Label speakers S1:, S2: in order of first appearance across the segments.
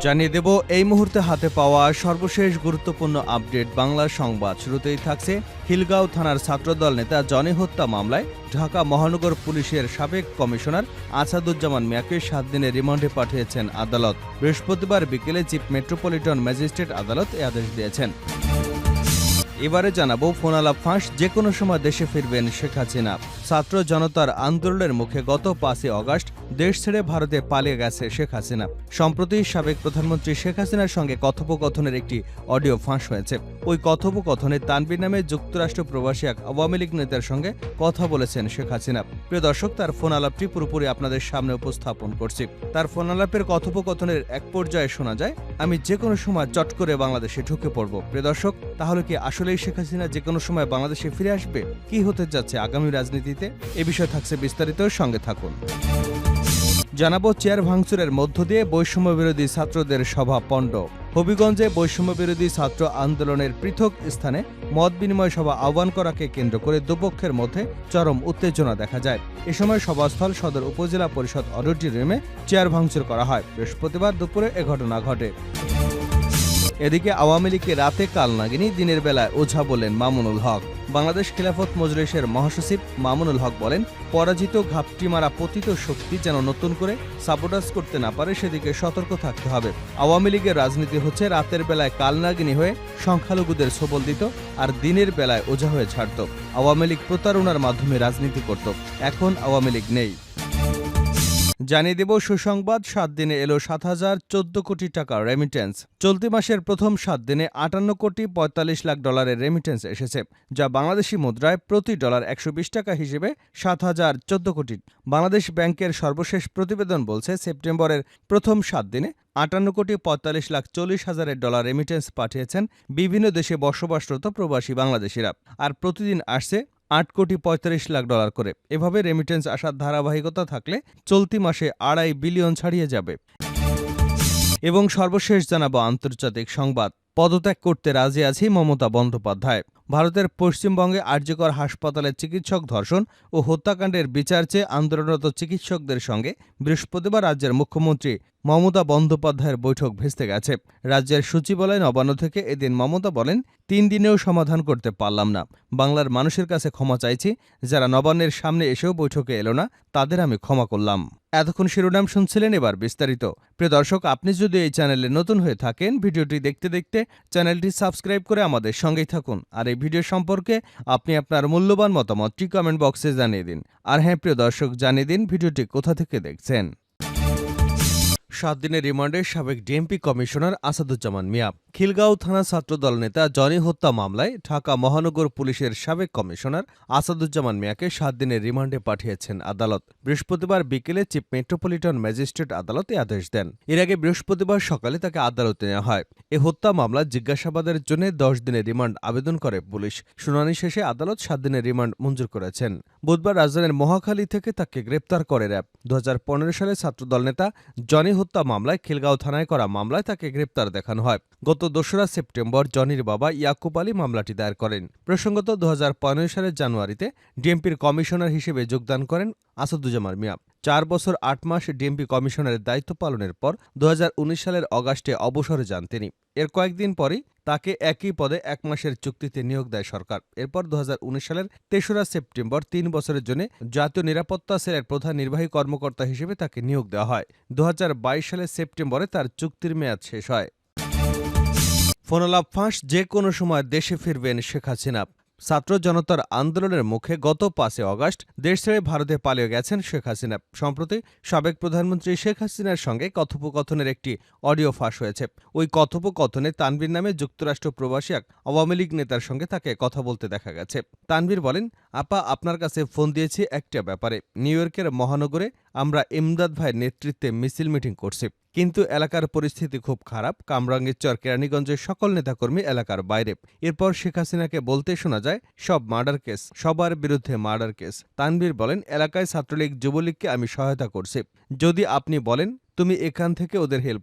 S1: জানিয়ে দেব এই মুহূর্তে হাতে পাওয়া সর্বশেষ গুরুত্বপূর্ণ আপডেট বাংলা সংবাদ। শুরুতেই থাকছে খিলগাঁও থানার ছাত্রদল নেতা জনি হত্যা মামলায় ঢাকা মহানগর পুলিশের সাবেক কমিশনার আসাদুজ্জামান মিয়াকে 7 দিনের রিমান্ডে পাঠিয়েছেন আদালত। বৃহস্পতিবার বিকেলে চিফ মেট্রোপলিটন ম্যাজিস্ট্রেট আদালত এ আদেশ দিয়েছেন। এবারে জানাবো ফোনালাপ ফাঁস, যে কোনো সময় দেশে ফিরবেন শেখ হাসিনা। ছাত্র জনতার আন্দোলনের মুখে গত 5 আগস্ট দেশ ছেড়ে ভারতে পালিয়ে গেছে শেখ হাসিনা। সম্প্রতি সাবেক প্রধানমন্ত্রী শেখ হাসিনার সঙ্গে কথোপকথনের একটি অডিও ফাঁস হয়েছে। ওই কথোপকথনে তানভীর নামে যুক্তরাষ্ট্র প্রবাসী এক আওয়ামী লীগ নেতার সঙ্গে কথা বলেছেন শেখ হাসিনা। প্রিয় দর্শক, তার ফোনালাপটি পুরোপুরি আপনাদের সামনে উপস্থাপন করছি। তার ফোনালাপের কথোপকথনের এক পর্যায়ে শোনা যায়, আমি যে কোনো সময় চট করে বাংলাদেশে ঢুকে পড়ব। প্রিয় দর্শক, তাহলে কি আসলেই শেখ হাসিনা যে কোনো সময় বাংলাদেশে ফিরে আসবে? কি হতে যাচ্ছে আগামী রাজনীতিতে? এ বিষয়ে থাকছে বিস্তারিত, সঙ্গে থাকুন। জানাবো চেয়ার ভাঙচুরের মধ্য দিয়ে বৈষম্য বিরোধী ছাত্রদের সভা পণ্ড। হবিগঞ্জে বৈষম্য বিরোধী ছাত্র আন্দোলনের পৃথক স্থানে মত বিনিময় সভা আহ্বান করাকে কেন্দ্র করে দুপক্ষের মধ্যে চরম উত্তেজনা দেখা যায়। এ সময় সভাস্থল সদর উপজেলা পরিষদ অডিটোরিয়ামে চেয়ার ভাঙচুর করা হয়। বৃহস্পতিবার দুপুরে এ ঘটনা ঘটে। এদিকে আওয়ামী লীগকে রাতে কাল নাগিনী, দিনের বেলায় ওঝা বললেন মামুনুল হক। বাংলাদেশ খিলাফত মজলিসের মহাসচিব মামুনুল হক বলেন, পরাজিত ঘাপটি মারা পতিত শক্তি যেন নতুন করে সাবোটাজ করতে না পারে সেদিকে সতর্ক থাকতে হবে। আওয়ামী লীগের রাজনীতি হচ্ছে রাতের বেলায় কালনাগিনী হয়ে সংখ্যালঘুদের সবল দিত আর দিনের বেলায় ওঝা হয়ে ছাড়ত। আওয়ামী লীগ প্রতারণার মাধ্যমে রাজনীতি করত। এখন আওয়ামী লীগ নেই। জানিয়ে দেব সুসংবাদ, 7 দিনে এলো 7,014 কোটি টাকার রেমিটেন্স। চলতি মাসের প্রথম 7 দিনে 58 কোটি 45 লাখ ডলারের রেমিটেন্স এসেছে, যা বাংলাদেশি মুদ্রায় প্রতি ডলার 120 টাকা হিসেবে 7,014 কোটি। বাংলাদেশ ব্যাংকের সর্বশেষ প্রতিবেদন বলছে, সেপ্টেম্বরের প্রথম 7 দিনে 58 কোটি 45 লাখ 40 হাজারের ডলার রেমিটেন্স পাঠিয়েছেন বিভিন্ন দেশে বসবাসরত প্রবাসী বাংলাদেশিরা। আর প্রতিদিন আসছে 8 কোটি 45 লাখ ডলার করে। এভাবে রেমিটেন্স আসার ধারাবাহিকতা থাকলে চলতি মাসে 2.5 বিলিয়ন ছাড়িয়ে যাবে। এবং সর্বশেষ জানাবো আন্তর্জাতিক সংবাদ। পদত্যাগ করতে রাজি আছি মমতা বন্দ্যোপাধ্যায়। ভারতের পশ্চিমবঙ্গে আরজিকর হাসপাতালে চিকিৎসক ধর্ষণ ও হত্যাকাণ্ডের বিচার চেয়ে আন্দোলনরত চিকিৎসকদের সঙ্গে বৃহস্পতিবার রাজ্যের মুখ্যমন্ত্রী মমতা বন্দ্যোপাধ্যায়ের বৈঠক ভেস্তে গেছে। রাজ্যের সচিবালয় নবান্ন থেকে এদিন মমতা বলেন, 3 দিনেও সমাধান করতে পারলাম না। বাংলার মানুষের কাছে ক্ষমা চাইছি। যারা নবান্নের সামনে এসেও বৈঠকে এলো না, তাদের আমি ক্ষমা করলাম। এতক্ষণ শিরোনাম শুনছিলেন, এবার বিস্তারিত। প্রিয় দর্শক, আপনি যদি এই চ্যানেলে নতুন হয়ে থাকেন, ভিডিওটি দেখতে দেখতে চ্যানেলটি সাবস্ক্রাইব করে আমাদের সঙ্গেই থাকুন। আর এই ভিডিও সম্পর্কে আপনি আপনার মূল্যবান মতামতটি কমেন্ট বক্সে জানিয়ে দিন। আর হ্যাঁ প্রিয় দর্শক, জানিয়ে দিন ভিডিওটি কোথা থেকে দেখছেন। 7 দিনের রিমান্ডে সাবেক ডিএমপি কমিশনার আসাদুজ্জামান মিয়া। খিলগাঁও থানা ছাত্রদল নেতা জনি হত্যা মামলায় ঢাকা মহানগর পুলিশের সাবেক কমিশনার আসাদুজ্জামান মিয়াকে 7 দিনের রিমান্ডে পাঠিয়েছেন আদালত। বৃহস্পতিবার বিকেলে চিফ মেট্রোপলিটন ম্যাজিস্ট্রেট আদালতে আদেশ দেন। এর আগে বৃহস্পতিবার সকালে তাকে আদালতে নেওয়া হয়। এ হত্যা মামলা জিজ্ঞাসাবাদের জন্য 10 দিনের রিমান্ড আবেদন করে পুলিশ। শুনানি শেষে আদালত 7 দিনের রিমান্ড মঞ্জুর করেছেন। বুধবার রাজধানীর মহাখালী থেকে তাকে গ্রেপ্তার করে র্যাব। 2015 সালে ছাত্রদল নেতা জনি হত্যা মামলায় খিলগাঁও থানায় করা মামলায় তাকে গ্রেপ্তার দেখানো হয়। গত 2রা সেপ্টেম্বর জনির বাবা ইয়াকুব আলী মামলাটি দায়ের করেন। প্রসঙ্গত 2015 সালের জানুয়ারিতে ডিএমপির কমিশনার হিসেবে যোগদান করেন আসাদুজ্জামান মিয়া। 4 বছর 8 মাস ডিএমপি কমিশনারের দায়িত্ব পালনের পর 2019 সালের অগাস্টে অবসরে যান তিনি। এর কয়েকদিন পরই তাকে একই পদে 1 মাসের চুক্তিতে নিয়োগ দেয় সরকার। এরপর 2019 সালের 3রা সেপ্টেম্বর 3 বছরের জন্য জাতীয় নিরাপত্তা সেলের প্রধান নির্বাহী কর্মকর্তা হিসেবে তাকে নিয়োগ দেওয়া হয়। 2022 সালের সেপ্টেম্বরে তার চুক্তির মেয়াদ শেষ হয়। ফোনালাপ ফাঁস, যে কোনো সময় দেশে ফিরবেন শেখ হাসিনা। ছাত্র জনতার আন্দোলনের মুখে গত 5 আগস্ট দেশ ছেড়ে ভারতে পালিয়ে গেছেন শেখ হাসিনা। সম্প্রতি সাবেক প্রধানমন্ত্রী শেখ হাসিনার সঙ্গে কথোপকথনের একটি অডিও ফাঁস হয়েছে। ওই কথোপকথনে তানভীর নামে যুক্তরাষ্ট্র প্রবাসী এক আওয়ামী লীগ নেতার সঙ্গে তাকে কথা বলতে দেখা গেছে। তানভীর বলেন, আপা, আপনার কাছে ফোন দিয়েছি একটা ব্যাপারে। নিউ ইয়র্কের মহানগরে আমরা ইমদাদ ভাইয়ের নেতৃত্বে মিছিল মিটিং করছি, কিন্তু এলাকার পরিস্থিতি খুব খারাপ। কামরাঙ্গীরচর, কেরানীগঞ্জের সকল নেতাকর্মী এলাকার বাইরে। এরপর শেখ হাসিনাকে বলতে শোনা যায়, সব মার্ডার কেস, সবার বিরুদ্ধে মার্ডার কেস। তানভীর বলেন, এলাকায় ছাত্রলীগ যুবলীগকে আমি সহায়তা করছি। যদি আপনি বলেন তুমি এখান থেকে ওদের হেল্প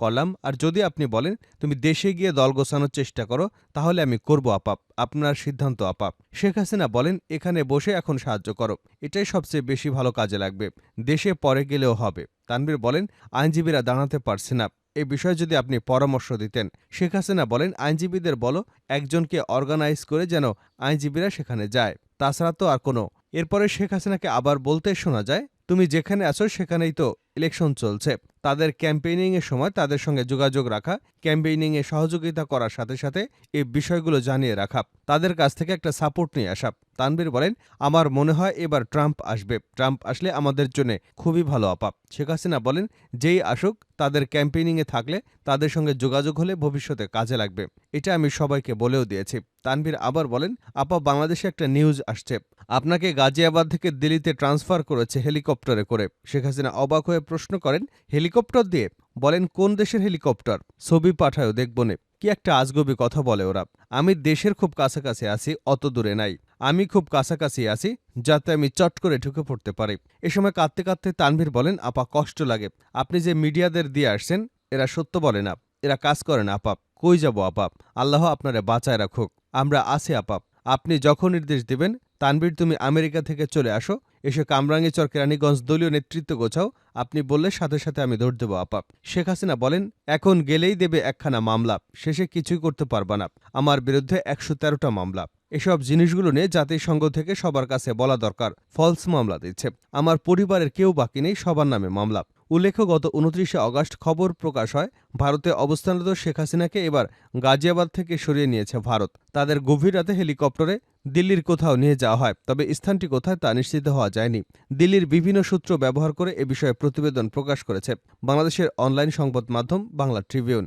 S1: করলাম, আর যদি আপনি বলেন তুমি দেশে গিয়ে দল গোছানোর চেষ্টা করো, তাহলে আমি করব আপা, আপনার সিদ্ধান্ত আপা। শেখ হাসিনা বলেন, এখানে বসে এখন সাহায্য করো, এটাই সবচেয়ে বেশি ভালো কাজে লাগবে, দেশে পরে গেলেও হবে। তানভীর বলেন, আইনজীবীরা দাঁড়াতে পারছে না, এই বিষয়ে যদি আপনি পরামর্শ দিতেন। শেখ হাসিনা বলেন, আইনজীবীদের বলো একজনকে অর্গানাইজ করে যেন আইনজীবীরা সেখানে যায়, তাছাড়া তো আর কোনো। এরপরে শেখ হাসিনাকে আবার বলতে শোনা যায়, তুমি যেখানে আছো সেখানেই তো ইলেকশন চলছে, তাদের ক্যাম্পেইনিংয়ের সময় তাদের সঙ্গে যোগাযোগ রাখা, ক্যাম্পেইনিংয়ে সহযোগিতা করার সাথে সাথে এই বিষয়গুলো জানিয়ে রাখা, তাদের কাছ থেকে একটা সাপোর্ট নিয়ে আসা। তানভীর বলেন, আমার মনে হয় এবার ট্রাম্প আসবে, ট্রাম্প আসলে আমাদের জন্য খুবই ভালো আপা। শেখ হাসিনা বলেন, যেই আসুক তাদের ক্যাম্পেইনিংয়ে থাকলে তাদের সঙ্গে যোগাযোগ হলে ভবিষ্যতে কাজে লাগবে, এটা আমি সবাইকে বলেও দিয়েছি। তানভীর আবার বলেন, আপা বাংলাদেশে একটা নিউজ আসছে, আপনাকে গাজিয়াবাদ থেকে দিল্লিতে ট্রান্সফার করেছে হেলিকপ্টারে করে। শেখ হাসিনা অবাক হয়ে প্রশ্ন করেন, হেলিকপ্টার দিয়ে? বলেন, কোন দেশের হেলিকপ্টার? ছবি পাঠায়ও দেখবনে। কি একটা আজগবি কথা বলে ওরা। আমি দেশের খুব কাছাকাছি আছি, অত দূরে নাই। আমি খুব কাছাকাছি আছি যাতে আমি চট করে ঢুকে পড়তে পারি। এ সময় কাঁদতে কাঁদতে তানভীর বলেন, আপা কষ্ট লাগে, আপনি যে মিডিয়াদের দিয়ে আসছেন এরা সত্য বলে না, এরা কাজ করে না আপাপ। কই যাব আপাপ, আল্লাহ আপনারে বাঁচায় রাখুক, আমরা আছি আপাপ। আপনি যখন নির্দেশ দিবেন, তানভীর তুমি আমেরিকা থেকে চলে আসো, এসে কামরাঙ্গীরচর কেরানীগঞ্জ দলীয় নেতৃত্ব গোছাও, আপনি বললে সাথে সাথে আমি দৌড় দেব আপাপ। শেখ হাসিনা বলেন, এখন গেলেই দেবে একখানা মামলা, শেষে কিছুই করতে পারবা না, আমার বিরুদ্ধে ১১৩টা মামলা। এসব জিনিসগুলো নিয়ে জাতিসংঘ থেকে সবার কাছে বলা দরকার, ফলস মামলা দিচ্ছে, আমার পরিবারের কেউ বাকি নেই, সবার নামে মামলা। উল্লেখ্য, গত ২৯শে আগস্ট খবর প্রকাশ হয়, ভারতে অবস্থানরত শেখ হাসিনাকে এবার গাজিয়াবাদ থেকে সরিয়ে নিয়েছে ভারত। তাদের গভীর রাতে হেলিকপ্টারে দিল্লির কোথাও নিয়ে যাওয়া হয়, তবে স্থানটি কোথায় তা নিশ্চিত হওয়া যায়নি। দিল্লির বিভিন্ন সূত্র ব্যবহার করে এ বিষয়ে প্রতিবেদন প্রকাশ করেছে বাংলাদেশের অনলাইন সংবাদ মাধ্যম বাংলা ট্রিবিউন।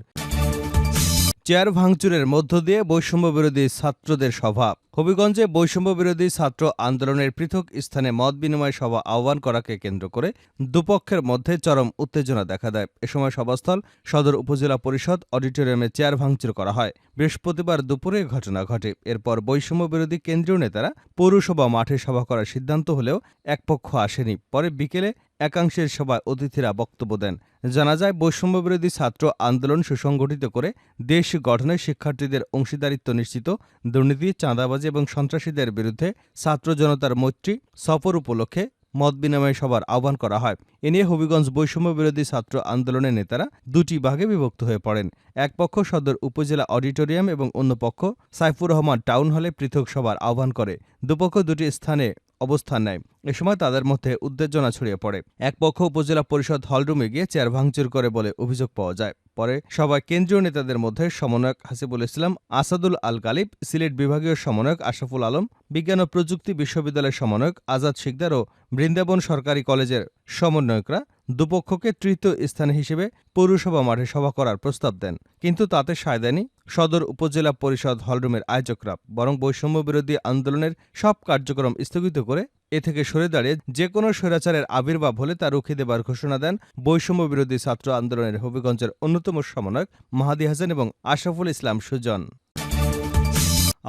S1: চেয়ার ভাঙচুরের মধ্য দিয়ে বৈষম্যবিরোধী ছাত্রদের সভা। হবিগঞ্জে বৈষম্যবিরোধী ছাত্র আন্দোলনের পৃথক স্থানে মতবিনিময় সভা আহ্বান করাকে কেন্দ্র করে দুপক্ষের মধ্যে চরম উত্তেজনা দেখা দেয়। এ সময় সভাস্থল সদর উপজেলা পরিষদ অডিটোরিয়ামে চেয়ার ভাঙচুর করা হয়। বৃহস্পতিবার দুপুরে ঘটনা ঘটে। এরপর বৈষম্যবিরোধী কেন্দ্রীয় নেতারা পৌরসভা মাঠে সভা করার সিদ্ধান্ত হলেও এক পক্ষ আসেনি। পরে বিকেলে একাংশের সভায় অতিথিরা বক্তব্য দেন। জানা যায়, বৈষম্যবিরোধী ছাত্র আন্দোলন সুসংগঠিত করে দেশ গঠনে শিক্ষার্থীদের অংশীদারিত্ব নিশ্চিত, দুর্নীতি, চাঁদাবাজি এবং সন্ত্রাসীদের বিরুদ্ধে ছাত্র জনতার মৈত্রী সফর উপলক্ষে মতবিনিময় সভার আহ্বান করা হয়। এ নিয়ে হবিগঞ্জ বৈষম্যবিরোধী ছাত্র আন্দোলনের নেতারা দুটি ভাগে বিভক্ত হয়ে পড়েন। এক পক্ষ সদর উপজেলা অডিটোরিয়াম এবং অন্য পক্ষ সাইফুর রহমান টাউন হলে পৃথক সভার আহ্বান করে। দুপক্ষ দুটি স্থানে অবস্থান নেয়। এ সময় তাদের মধ্যে উত্তেজনা ছড়িয়ে পড়ে। এক পক্ষ উপজেলা পরিষদ হলরুমে গিয়ে চেয়ার ভাঙচুর করে বলে অভিযোগ পাওয়া যায়। পরে সভায় কেন্দ্রীয় নেতাদের মধ্যে সমন্বয়ক হাসিবুল ইসলাম, আসাদুল আল গালিব, সিলেট বিভাগীয় সমন্বয়ক আশরাফুল আলম, বিজ্ঞান ও প্রযুক্তি বিশ্ববিদ্যালয়ের সমন্বয়ক আজাদ শিকদার ও বৃন্দাবন সরকারি কলেজের সমন্বয়করা দুপক্ষকে তৃতীয় স্থান হিসেবে পৌরসভা মাঠে সভা করার প্রস্তাব দেন, কিন্তু তাতে সায় দেয়নি সদর উপজেলা পরিষদ হলরুমের আয়োজকরা। বরং বৈষম্যবিরোধী আন্দোলনের সব কার্যক্রম স্থগিত করে এ থেকে সরে দাঁড়িয়ে যে কোনো স্বৈরাচারের আবির্ভাব হলে তা রুখে দেবার ঘোষণা দেন বৈষম্যবিরোধী ছাত্র আন্দোলনের হবিগঞ্জের অন্যতম সমন্বয়ক মাহাদি হাসান এবং আশরাফুল ইসলাম সুজন।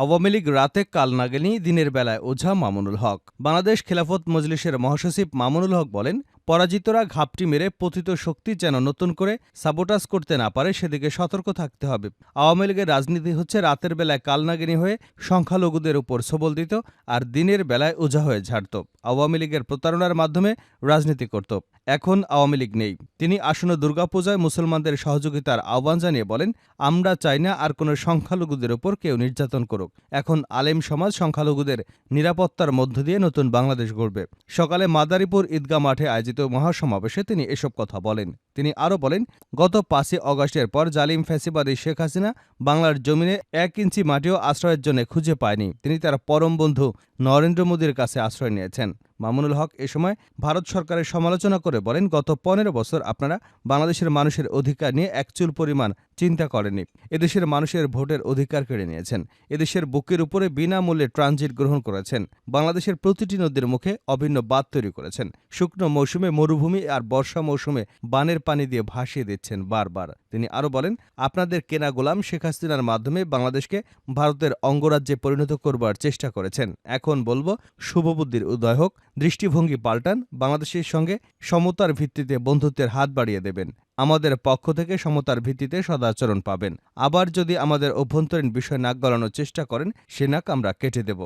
S1: আওয়ামী লীগ রাতে কাল নাগেনি, দিনের বেলায় ওঝা মামুনুল হক। বাংলাদেশ খেলাফত মজলিসের মহাসচিব মামুনুল হক বলেন, পরাজিতরা ঘাপটি মেরে পতিত শক্তি যেন নতুন করে সাবোটাজ করতে না পারে সেদিকে সতর্ক থাকতে হবে। আওয়ামী লীগের রাজনীতি হচ্ছে রাতের বেলায় কালনাগিনী হয়ে সংখ্যালঘুদের উপর সবল দিত আর দিনের বেলায় ওঝা হয়ে ঝাড়ত। আওয়ামী লীগের প্রতারণার মাধ্যমে রাজনীতি করত। এখন আওয়ামী লীগ নেই। তিনি আসন্ন দুর্গাপূজায় মুসলমানদের সহযোগিতার আহ্বান জানিয়ে বলেন, আমরা চাই না আর কোনো সংখ্যালঘুদের উপর কেউ নির্যাতন করুক। এখন আলেম সমাজ সংখ্যালঘুদের নিরাপত্তার মধ্য দিয়ে নতুন বাংলাদেশ গড়বে। সকালে মাদারীপুর ঈদগাহ মাঠে আয়োজিত মহাসমাবেশে তিনি এসব কথা বলেন। তিনি আরও বলেন, গত ৫ই আগস্টের পর জালিম ফ্যাসিবাদী শেখ হাসিনা বাংলার জমিনে ১ ইঞ্চি মাটিও আশ্রয়ের জন্য খুঁজে পায়নি। তিনি তার পরম বন্ধু নরেন্দ্র মোদীর কাছে আশ্রয় নিয়েছেন। মামুনুল হক এ সময় ভারত সরকারের সমালোচনা করে বলেন, গত ১৫ বছর আপনারা বাংলাদেশের মানুষের অধিকার নিয়ে এক চুল পরিমাণ চিন্তা করেননি। এদেশের মানুষের ভোটের অধিকার কেড়ে নিয়েছেন। এদেশের বুকের উপরে বিনামূল্যে ট্রানজিট গ্রহণ করেছেন। বাংলাদেশের প্রতিটি নদীর মুখে অভিন্ন বাঁধ তৈরি করেছেন। শুকনো মৌসুমে মরুভূমি আর বর্ষা মৌসুমে বানের পানি দিয়ে ভাসিয়ে দিচ্ছেন বারবার। তিনি আরও বলেন, আপনাদের কেনা গোলাম শেখ হাসিনার মাধ্যমে বাংলাদেশকে ভারতের অঙ্গরাজ্যে পরিণত করবার চেষ্টা করেছেন। এখন বলবো, শুভবুদ্ধির উদয় হোক, দৃষ্টিভঙ্গি পাল্টান, বাংলাদেশের সঙ্গে সমতার ভিত্তিতে বন্ধুত্বের হাত বাড়িয়ে দেবেন। আমাদের পক্ষ থেকে সমতার ভিত্তিতে সদাচরণ পাবেন। আবার যদি আমাদের অভ্যন্তরীণ বিষয় নাক গলানোর চেষ্টা করেন, সে নাক আমরা কেটে দেব।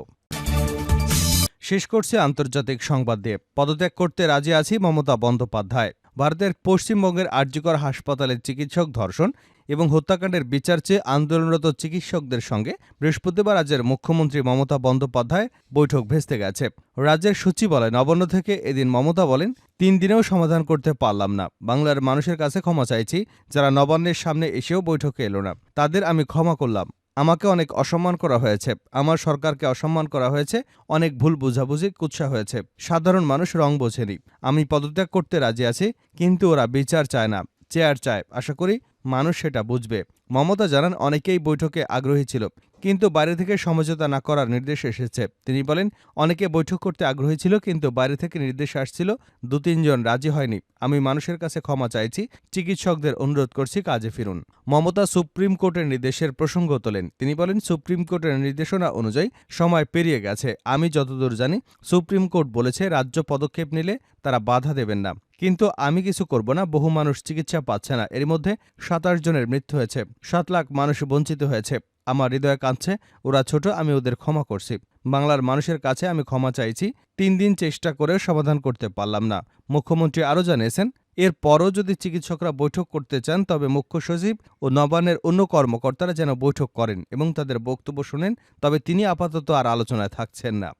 S1: শেষ করছে আন্তর্জাতিক সংবাদ দিয়ে, পদত্যাগ করতে রাজি আছি মমতা বন্দ্যোপাধ্যায়। ভারতের পশ্চিমবঙ্গের আরজিকর হাসপাতালের চিকিৎসক ধর্ষণ এবং হত্যাকাণ্ডের বিচার চেয়ে আন্দোলনরত চিকিৎসকদের সঙ্গে বৃহস্পতিবার রাজ্যের মুখ্যমন্ত্রী মমতা বন্দ্যোপাধ্যায় বৈঠক ভেস্তে গেছে। রাজ্যের সচিবালয় নবান্ন থেকে এদিন মমতা বলেন, 3 দিনেও সমাধান করতে পারলাম না। বাংলার মানুষের কাছে ক্ষমা চাইছি, যারা নবান্নের সামনে এসেও বৈঠকে এলো না। তাদের আমি ক্ষমা করলাম। আমাকে অনেক অসম্মান করা হয়েছে, আমার সরকারকে অসম্মান করা হয়েছে, অনেক ভুল বোঝাবুঝি কুৎসা হয়েছে। সাধারণ মানুষ রং বোঝেনি। আমি পদত্যাগ করতে রাজি আছি, কিন্তু ওরা বিচার চায় না, চেয়ার চায়। আশা করি মানুষ সেটা বুঝবে। মমতা জানান, অনেকেই বৈঠকে আগ্রহী ছিল, কিন্তু বাইরে থেকে সমঝোতা না করার নির্দেশ এসেছে। তিনি বলেন, অনেকে বৈঠক করতে আগ্রহী ছিল, কিন্তু বাইরে থেকে নির্দেশ আসছিল, 2-3 জন রাজি হয়নি। আমি মানুষের কাছে ক্ষমা চাইছি, চিকিৎসকদের অনুরোধ করছি, কাজে ফিরুন। মমতা সুপ্রিম কোর্টের নির্দেশের প্রসঙ্গ তোলেন। তিনি বলেন, সুপ্রিম কোর্টের নির্দেশনা অনুযায়ী সময় পেরিয়ে গেছে। আমি যতদূর জানি, সুপ্রিম কোর্ট বলেছে রাজ্য পদক্ষেপ নিলে তারা বাধা দেবেন না, কিন্তু আমি কিছু করব না। বহু মানুষ চিকিৎসা পাচ্ছে না। এর মধ্যে 27 জনের মৃত্যু হয়েছে, 7 লাখ মানুষ বঞ্চিত হয়েছে। আমার হৃদয় কাঁদছে। ওরা ছোট, আমি ওদের ক্ষমা করছি। বাংলার মানুষের কাছে আমি ক্ষমা চাইছি। 3 দিন চেষ্টা করেও সমাধান করতে পারলাম না। মুখ্যমন্ত্রী আরও জানিয়েছেন, এর পরও যদি চিকিৎসকরা বৈঠক করতে চান, তবে মুখ্য সচিব ও নবান্নের অন্য কর্মকর্তারা যেন বৈঠক করেন এবং তাদের বক্তব্য শুনেন। তবে তিনি আপাতত আর আলোচনায় থাকছেন না।